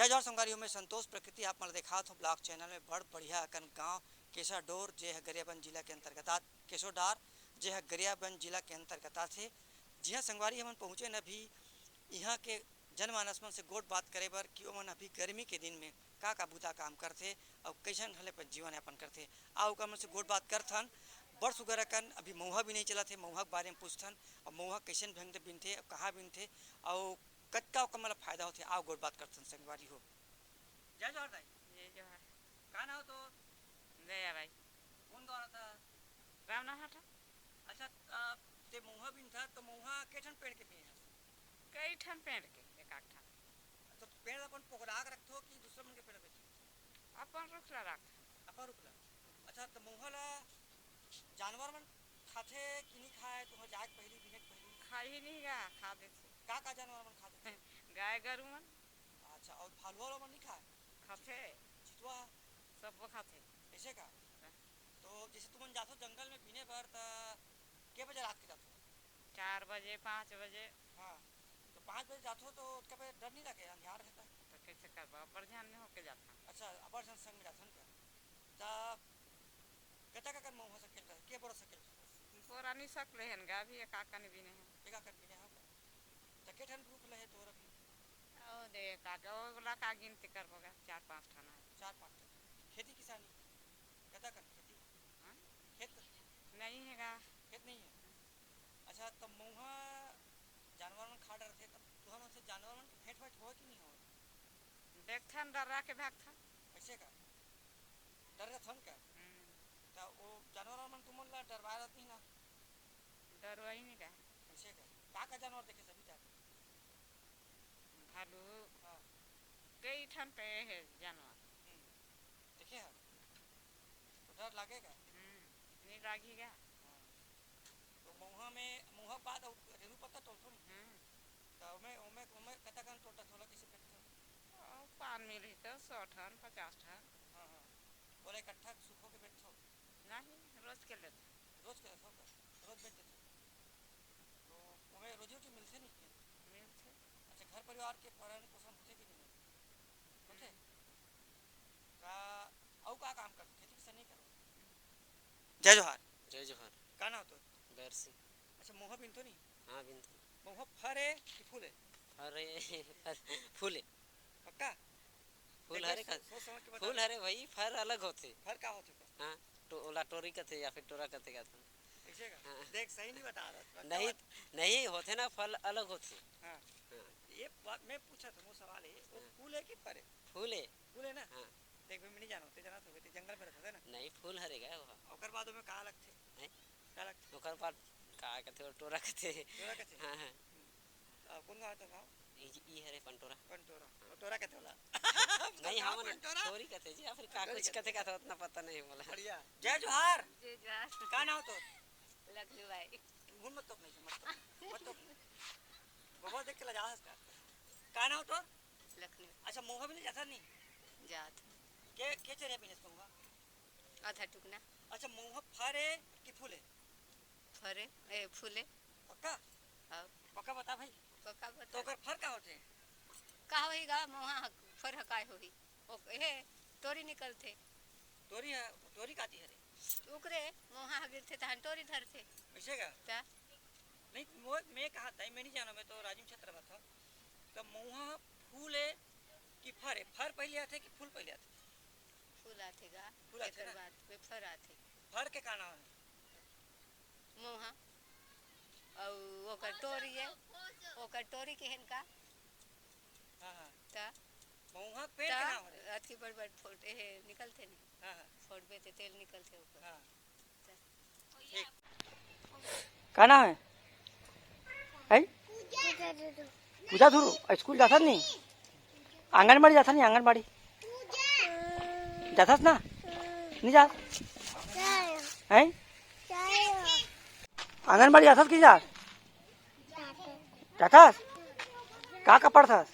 जय जोहार संगवारी में संतोष प्रकृति आप मन देखा हो ब्लॉग चैनल में बड़ बढ़िया अकन गाँव केसरडोर जे है गरियाबंद जिला के अंतर्गत केसोडार जे है गरियाबंद जिला के अंतर्गत थे। जी हाँ संगवारी हम पहुँचे न अभी यहाँ के जनमानस मन से गोट बात करे बर कि ओमन अभी गर्मी के दिन में का बूता काम करते और कैसन हले पर जीवन यापन करते आओ ओकर मन से गोट बात करथन। बड़ सुगर अकन अभी महुआ भी नहीं चला थे, महुआ के बारे में पूछथन और महुआ कैसन ढंग से बिनथे कहाँ बिनथे और कतका ओकर मतलब फायदा होते आओ गोट बात करथन संगवारी हो। जय जोहार दाई। जय जोहार। का ना हो तो दया भाई कौन गाँव था? रामनाथ अच्छा ते महुआ बिन था तो महुआ के ठन पेड़ के बिन है? कई ठन पेड़ के एक आठ ठन। तो पेड़ अपन पकड़ा के रखथो कि दूसरा मन के पेड़ बेचो? अपन रुखला रख अपन रुखला। अच्छा तो महुआ ला जानवर मन खाथे कि नहीं खाए तो जाए पहली बिने पहली खाई ही नहीं गा खा देते का जानवर मन खाते? गाय गरु मन। अच्छा और फालुआ मन नहीं खाए? खाते चितवा सब खाते ऐसे का? तो जैसे तुम जातो जंगल में बिने बर त के बजे रात के जातो? 4 बजे 5 बजे। हाँ तो 5 बजे जातो तो कभी डर नहीं लगे अंधियार रहता है तो कैसे करबा पर ध्यान नहीं होके जाता। अच्छा अबर संग में जाथन का ता कता का कर महुआ सकेल रहे के बरो सकेल पूरा नहीं सकले हन गा भी एक आका नहीं बिने हैं एका कर बिने हो त के ठन रुक लहे तोर अभी ओ दे काका ओला का गिनती करबोगा 4-5 ठन है 4-5 खेती किसानी कता कर खेती? हाँ? खेत नहीं है गा खेत नहीं है। अच्छा तब महुआ जानवर मन खा डरथे तब तुहा मन से जानवर मन के भेंट हो कि नहीं हो? देखथन डरा के भागथन ऐसे का डर थन का तो वो जानवर मन तुम ला डरवा रहती ना डर वही नहीं गा ऐसे का जानवर देखे सभी जाते भालू हाँ कई ठन पे है जानवर देखे है तो डर लगेगा नहीं लागेगा। हाँ। तो महुआ बाद रेणु पत्ता तोड़थो नहीं तो ओमे ओमे ओमे कता कन तोड़ता थोड़ा किसी पेटथो पान मिली तो 100 ठन 50 ठन। हाँ हाँ बोले इकट्ठा सुखो के बैठो नहीं रोज के लेते रोज के रखो रोज बैठ देते तो ओमे रोजी रोटी मिलते नहीं क्या? मिलते। अच्छा घर परिवार के भरण पोषण होते कि नहीं होते का औ का काम करते खेती किसानी करो? जय जोहार। जय जोहार। का ना हो तो बैर सिंह। अच्छा महुआ बिनतो नहीं? हाँ बिनतो। महुआ फरे कि फूले? अरे फूले पक्का फूल हरे का सोच समझ के बता फूल हरे भाई फर अलग होते। फर का होते हाँ ओला टोरी कथे या फिर टोरा कथे का ऐसे का? हाँ। देख सही नहीं बता रहा नहीं नहीं होते ना फल अलग होते। हाँ हाँ ये बात मैं पूछा था वो सवाल है वो फूल है कि फर है? फूले फूल है ना। हाँ देख मैं नहीं जानते जाना तो जंगल में रहता है ना नहीं फूल हरे गए वो ओकर बाद में का लगते हैं का लगते ओकर बाद का कथे और टोरा कथे टोरा कथे हाँ हाँ कौन गाँव तो गाँव ई हरे पंटोरा पंटोरा टोरा कथे होला नहीं हम टोरी कथे जी या फिर का कुछ कथे का उतना पता नहीं बोला। बढ़िया जय जोहार। जय जोहार। का ना हो तो लखनऊ भाई घूम मत तो नहीं मत तो बहुत देख के लजा है का ना हो तो लखनऊ अच्छा महुआ भी नहीं जाता नहीं जात के चेहरे पे महुआ आधा टुकना। अच्छा महुआ फरे कि फूले? फरे ए फूले पक्का हाँ पक्का बता भाई पक्का तो बता ओकर फर का होते का होईगा मोहा फर हकाय होई ओ हे तोरी निकलते टोरी काती हरे ओकरे मोहा गिरते तहन तोरी धरते ऐसे का? ता नहीं वो मैं कहा था मैं नहीं जाना मैं तो राजीव क्षेत्र में था तो महुआ फूल है कि फर है? फर पहले आते कि फूल पहले आते? फूल आते गा फूल आते एकर ना? बाद में फर आते फर के का नाम है? मोहा और ओकर टोरी है ओकर टोरी केहन का हाँ हाँ ता महुआ पेड़ के नाम है? अथी बड़ फोटे है निकलते नहीं हाँ हाँ फोड़बे ते तेल निकलते ऊपर। हाँ ठीक का नाम है? पूजा धुरु स्कूल जाता नहीं आंगनबाड़ी जाता नहीं आंगनबाड़ी जाता ना नहीं जा है आंगनबाड़ी जाता कि जा जाता का पढ़ता